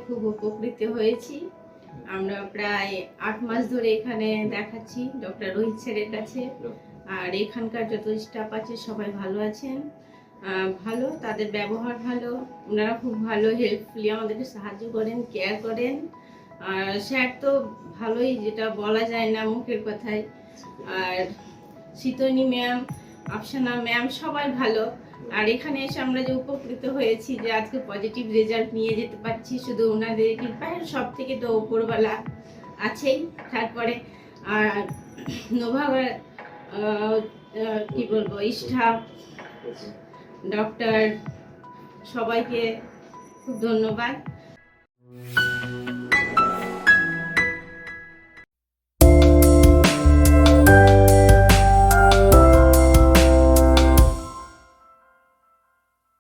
খুব উপকৃত হয়েছি। আমরা প্রায় 8 মাস ধরে এখানে দেখাচ্ছি ডক্টর রোহিত স্যারের কাছে। আর এখানকার যত স্টাফ আছে সবাই ভালো আছেন, ভালো, তাদের ব্যবহার ভালো, ওনারা খুব ভালো হেল্পফুলি আমাদেরকে সাহায্য করেন, কেয়ার করেন। আর স্যার তো ভালোই, যেটা বলা যায় না মুখের কথায়। আর শীতনী ম্যাম, আফসানা ম্যাম সবাই ভালো। আর এখানে এসে আমরা যে উপকৃত হয়েছি, যে আজকে পজিটিভ রেজাল্ট নিয়ে যেতে পারছি শুধু ওনাদের কৃপায়। সব থেকে তো উপরওয়ালা আছেই। তারপরে আর নোভাবার কি বলবো, স্টাফ, ডক্টর, সবাইকে খুব ধন্যবাদ।